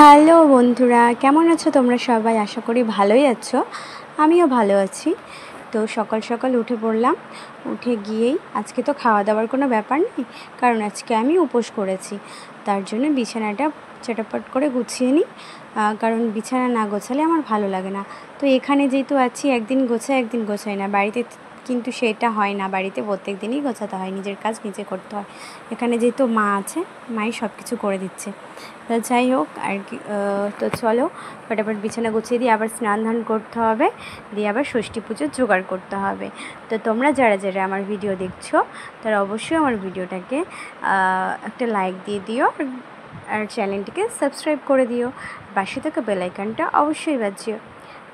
Hello বন্ধুরা, কেমন আছো তোমরা সবাই? আশা করি ভালোই আছো। আমিও ভালো আছি। তো সকাল সকাল উঠে পড়লাম। উঠে গিয়েই আজকে তো খাওয়া দাওয়ার কোনো ব্যাপার নেই, কারণ আজকে আমি উপোস করেছি। তার জন্য বিছানাটা চটাপট করে গুছিয়ে নিই, কারণ বিছানা না গোছালে আমার ভালো লাগে না। তো এখানে যেহেতু আছি, একদিন গোছাই একদিন গোছাই না। বাড়িতে কিন্তু সেটা হয় না, বাড়িতে প্রত্যেক দিনই গোছাতে হয়, নিজের কাজ নিজে করতে হয়। এখানে যেহেতু মা আছে, মাই সব কিছু করে দিচ্ছে। তো যাই হোক আর কি, তো চলো ফটাফট বিছানা গুছিয়ে দিয়ে আবার স্নান ধান করতে হবে, দিয়ে আবার ষষ্ঠী পুজোর জোগাড় করতে হবে। তো তোমরা যারা যারা আমার ভিডিও দেখছো তারা অবশ্যই আমার ভিডিওটাকে একটা লাইক দিয়ে দিও, আর চ্যানেলটিকে সাবস্ক্রাইব করে দিও। পাশে থাকা বেল আইকনটা অবশ্যই বাজিও,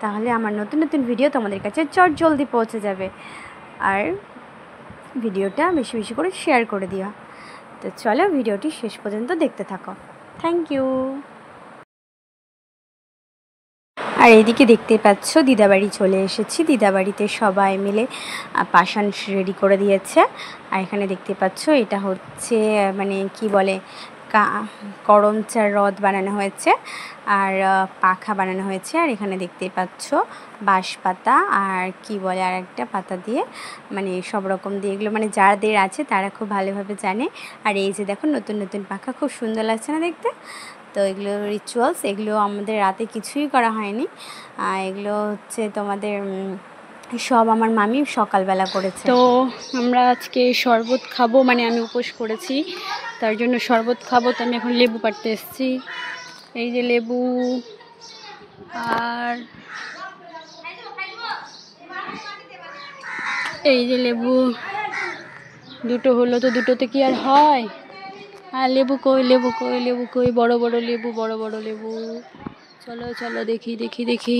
তাহলে আমার নতুন নতুন ভিডিও তোমাদের কাছে জলদি পৌঁছে যাবে। আর ভিডিওটা বেশি বেশি করে শেয়ার করে দিও। তো চলো ভিডিওটি শেষ পর্যন্ত দেখতে থাকো। Thank you. আর এইদিকে দেখতে পাচ্ছ দিদাবাড়ি চলে এসেছি। দিদাবাড়িতে সবাই মিলে পাশান রেডি করে দিয়েছে। আর এখানে দেখতে পাচ্ছ এটা হচ্ছে মানে কি বলে, করমচার রথ বানানো হয়েছে, আর পাখা বানানো হয়েছে। আর এখানে দেখতে পাচ্ছ বাঁশ পাতা আর কি বলে আর একটা পাতা দিয়ে, মানে সব রকম দিয়ে এগুলো মানে যাদের আছে তারা খুব ভালোভাবে জানে। আর এই যে দেখো নতুন নতুন পাখা, খুব সুন্দর লাগছে না দেখতে? তো এগুলো রিচুয়ালস, এগুলো আমাদের রাতে কিছুই করা হয়নি। এগুলো হচ্ছে তোমাদের সব আমার মামি সকালবেলা করেছে। তো আমরা আজকে শরবত খাবো, মানে আমি উপোস করেছি, তার জন্য শরবত খাবো। তো আমি এখন লেবু পাড়তে এসেছি। এই যে লেবু, আর এই যে লেবু দুটো হলো, তো দুটোতে কি আর হয়? আর লেবু কই, লেবু কই, লেবু কই, বড় বড় লেবু, বড় বড় লেবু। চলো চলো দেখি দেখি দেখি।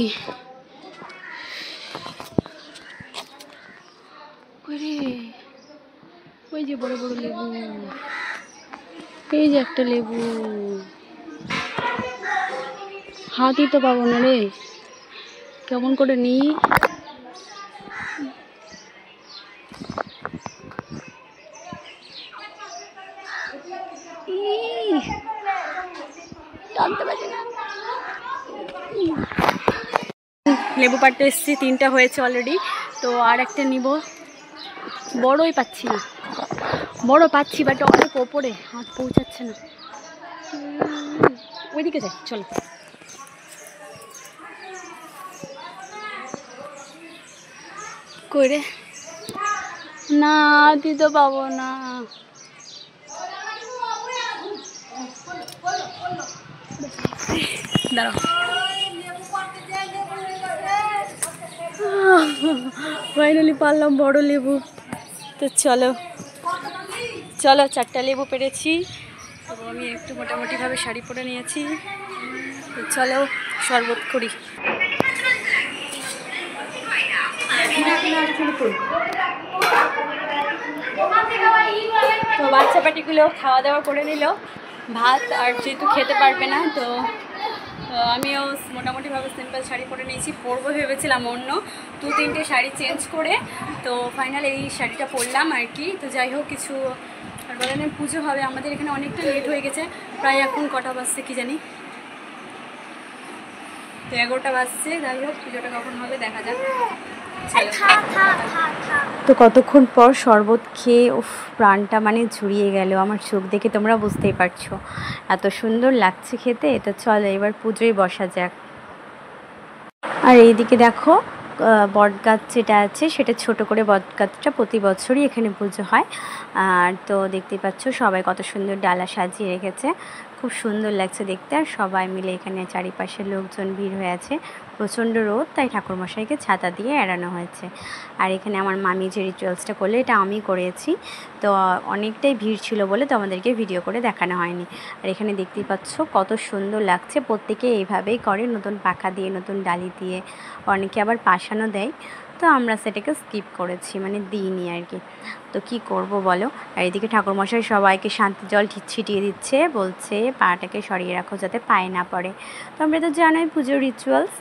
ওই যে বড় বড় লেবু, এই যে একটা লেবু। হাতই তো পাবো না রে, কেমন করে নি? টানতে পারছি না। লেবু পাড়তে এসেছি, 3টা হয়েছে অলরেডি। তো আর একটা নিব। বড়ই পাচ্ছি না, বড় পাচ্ছি বাট অনেক ওপরে, হাত পৌঁছাচ্ছে না। ওইদিকে যাই চলো। করে না দিতে পাবো না। দাঁড়াও, ফাইনালি পারলাম বড় লেবু। তো চলো চলো, 4টা লেবু পেরেছি। তো আমি একটু মোটামুটিভাবে শাড়ি পরে নিয়েছি। তো চলো শরবত করি। তো বাচ্চা পাটিগুলো খাওয়া দাওয়া করে নিল ভাত, আর যেহেতু খেতে পারবে না, তো আমিও মোটামুটিভাবে সিম্পল শাড়ি পরে নিয়েছি। পরবো ভেবেছিলাম অন্য 2-3টে শাড়ি চেঞ্জ করে, তো ফাইনাল এই শাড়িটা পরলাম আর কি। তো যাই হোক, কিছু আর বলেন, পুজো হবে আমাদের এখানে, অনেকটা লেট হয়ে গেছে। প্রায় এখন কটা বাজছে কি জানি, তো 11টা বাজছে। যাই হোক, পুজোটা কখন হবে দেখা যাক। তো কতক্ষণ পর শরবত খেয়ে উফ, প্রাণটা মানে জুড়িয়ে গেল আমার। চোখ দেখে তোমরা বুঝতেই পারছো এত সুন্দর লাগছে খেতে। তো চলো এবার পুজোয় বসা যাক। আর এইদিকে দেখো বটগাছ যেটা আছে, সেটা ছোট করে বটগাছটা প্রতি বছরই এখানে পুজো হয়। আর তো দেখতেই পাচ্ছ সবাই কত সুন্দর ডালা সাজিয়ে রেখেছে, খুব সুন্দর লাগছে দেখতে। আর সবাই মিলে এখানে চারিপাশে লোকজন ভিড় হয়ে আছে। প্রচণ্ড রোদ, তাই ঠাকুরমশাইকে ছাতা দিয়ে এড়ানো হয়েছে। আর এখানে আমার মামি যে রিচুয়ালসটা করলে, এটা আমি করেছি। তো অনেকটাই ভিড় ছিল বলে তোমাদেরকে ভিডিও করে দেখানো হয়নি। আর এখানে দেখতেই পাচ্ছ কত সুন্দর লাগছে। প্রত্যেকে এইভাবেই করে, নতুন পাখা দিয়ে, নতুন ডালি দিয়ে, অনেকে আবার পাশানো দেয়। তো আমরা সেটাকে স্কিপ করেছি, মানে দিইনি আর কি। তো কি করব বলো। আর এদিকে ঠাকুরমশাই সবাইকে শান্তি জল ছিটিয়ে দিচ্ছে, বলছে পাটাকে সরিয়ে রাখো যাতে পায়ে না পড়ে। তো আমরা তো জানোই পুজোর রিচুয়ালস।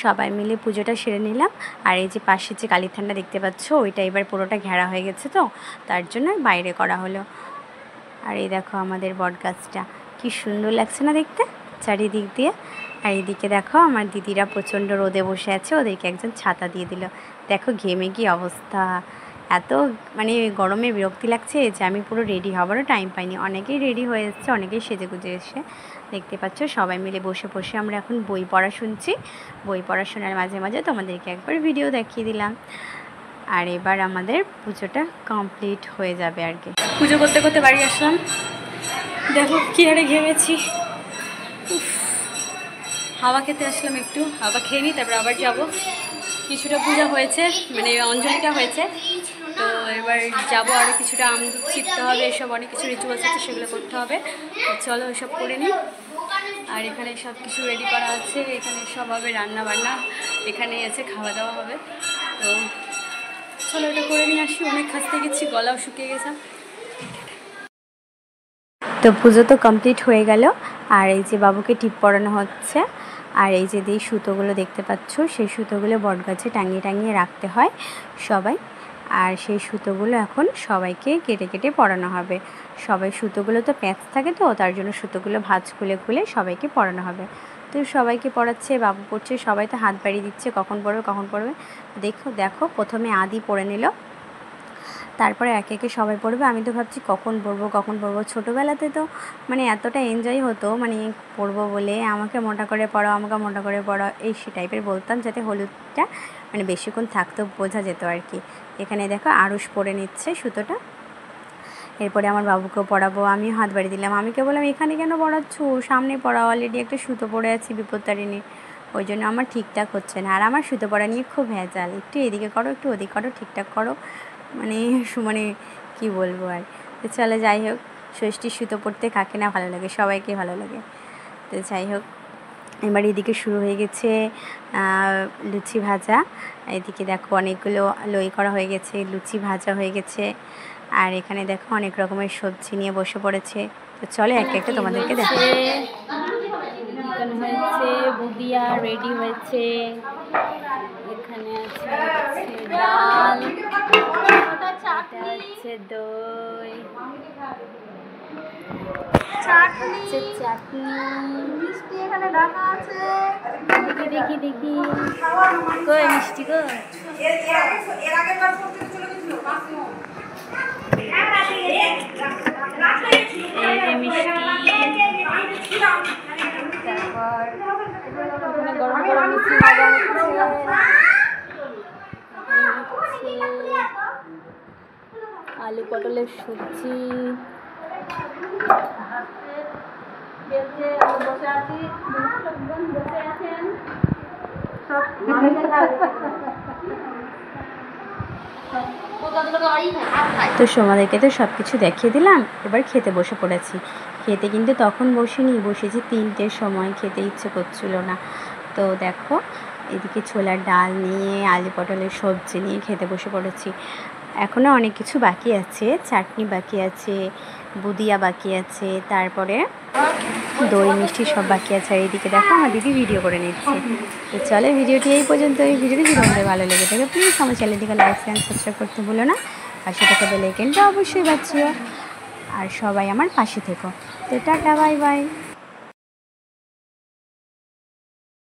সবাই মিলে পুজোটা সেরে নিলাম। আর এই যে পাশে যে কালী থানটা দেখতে পাচ্ছ, ওইটা এবার পুরোটা ঘেরা হয়ে গেছে, তো তার জন্য বাইরে করা হলো। আর এই দেখো আমাদের বট গাছটা কি সুন্দর লাগছে না দেখতে চারিদিক দিয়ে। আর এদিকে দেখো আমার দিদিরা প্রচণ্ড রোদে বসে আছে, ওদেরকে একজন ছাতা দিয়ে দিল। দেখো ঘেমে কি অবস্থা, এত মানে গরমে বিরক্তি লাগছে যে আমি পুরো রেডি হবারও টাইম পাইনি। অনেকেই রেডি হয়ে এসছে, অনেকেই সেজে গুজে এসে, দেখতে পাচ্ছ সবাই মিলে বসে বসে আমরা এখন বই পড়া শুনছি। বই পড়া শোনার মাঝে মাঝে তোমাদেরকে একবার ভিডিও দেখিয়ে দিলাম। আর এবার আমাদের পুজোটা কমপ্লিট হয়ে যাবে আর কি। পুজো করতে করতে বাড়ি আসলাম, দেখো কী হারে ঘেমেছি। হাওয়া খেতে আসলাম, একটু হাওয়া খেয়ে নিই, তারপর আবার যাব। কিছুটা পূজা হয়েছে, মানে অঞ্জলিটা হয়েছে, তো এবার যাব আরও কিছুটা আম দুধ চিপতে হবে, এসব অনেক কিছু রিচুয়ালস আছে, সেগুলো করতে হবে। চলো এসব করে নিই। আর এখানে সব কিছু রেডি করা আছে, এখানে সব হবে রান্না বান্না, এখানে আছে খাওয়া দাওয়া হবে। তো চলো এটা করে নিয়ে আসি, অনেক খাসতে গেছি, গলাও শুকিয়ে গেছে। তো পুজো তো কমপ্লিট হয়ে গেল। আর এই যে বাবুকে টিপ পরানো হচ্ছে। আর এই যে এই সুতোগুলো দেখতে পাচ্ছ, সেই সুতোগুলো বটগাছে টাঙিয়ে টাঙিয়ে রাখতে হয় সবাই। আর সেই সুতোগুলো এখন সবাইকে কেটে কেটে পরানো হবে। সবাই সুতোগুলো তো প্যাঁচ থাকে, তো তার জন্য সুতোগুলো ভাঁজ খুলে খুলে সবাইকে পরানো হবে। তো সবাইকে পড়াচ্ছে, বাবু পড়ছে, সবাই তো হাত বাড়িয়ে দিচ্ছে কখন পড়বে কখন পড়বে। দেখো দেখো প্রথমে আদি পড়ে নিল, তারপরে একে একে সবাই পড়বে। আমি তো ভাবছি কখন পড়বো কখন পড়বো। ছোটোবেলাতে তো মানে এতটা এনজয় হতো, মানে পড়বো বলে আমাকে মোটা করে পড়াও, আমাকে মোটা করে পড়াও, এই সে টাইপের বলতাম, যাতে হলুদটা মানে বেশিক্ষণ থাকতো, বোঝা যেত আর কি। এখানে দেখো আরুষ পরে নিচ্ছে সুতোটা। এরপরে আমার বাবুকেও পড়াবো, আমি হাত বাড়ি দিলাম। আমি কে বললাম এখানে কেন পড়াচ্ছ, সামনে পড়াও, অলরেডি একটা সুতো পড়ে আছি বিপত্তারিণী, ওই জন্য আমার ঠিকঠাক হচ্ছে না। আর আমার সুতো পড়া নিয়ে খুব ভেজাল, একটু এদিকে করো একটু ওদিকে করো, ঠিকঠাক করো, মানে মানে কী বলবো আর। তো চলে যাই হোক, ষষ্ঠীর সুতো পড়তে কাকে না ভালো লাগে, সবাইকে ভালো লাগে। তো যাই হোক, এবার এদিকে শুরু হয়ে গেছে লুচি ভাজা। এদিকে দেখো অনেকগুলো লই করা হয়ে গেছে, লুচি ভাজা হয়ে গেছে। আর এখানে দেখো অনেক রকমের সবজি নিয়ে বসে পড়েছে। তো চলো একটা একটা তোমাদেরকে দেখো। এখানে হয়েছে বুদিয়া রেডি হয়েছে, এখানে আছে ডাল, হচ্ছে দই, চাটনি, মিষ্টি এখানে রাখা আছে। দেখি দেখি দেখি কই মিষ্টি গো, গরম গরম মিষ্টি ভাজা হচ্ছে, আলু পটলের সবজি, বসে আছি, বসে আছেন তো তোমাদেরকে তো সব কিছু দেখিয়ে দিলাম। এবার খেতে বসে পড়েছি। খেতে কিন্তু তখন বসেছি 3টের সময়, খেতে ইচ্ছে করছিল না। তো দেখো এদিকে ছোলার ডাল নিয়ে আলু পটলের সবজি নিয়ে খেতে বসে পড়েছি। এখনও অনেক কিছু বাকি আছে, চাটনি বাকি আছে, বুদিয়া বাকি আছে, তারপরে দই মিষ্টি সব বাকি আছে। আর এইদিকে দেখো আমার দিদি ভিডিও করে নিচ্ছে। তো চলে ভিডিওটি এই পর্যন্ত। এই ভিডিওটি যদি তোমাদের ভালো লেগে থাকে প্লিজ আমার চ্যানেলটিকে লাইক অ্যান্ড সাবস্ক্রাইব করতে ভুলো না, আর সেটা বেল আইকনটা অবশ্যই বাজিও। আর সবাই আমার পাশে থেকো। তো টাটা, বাই বাই।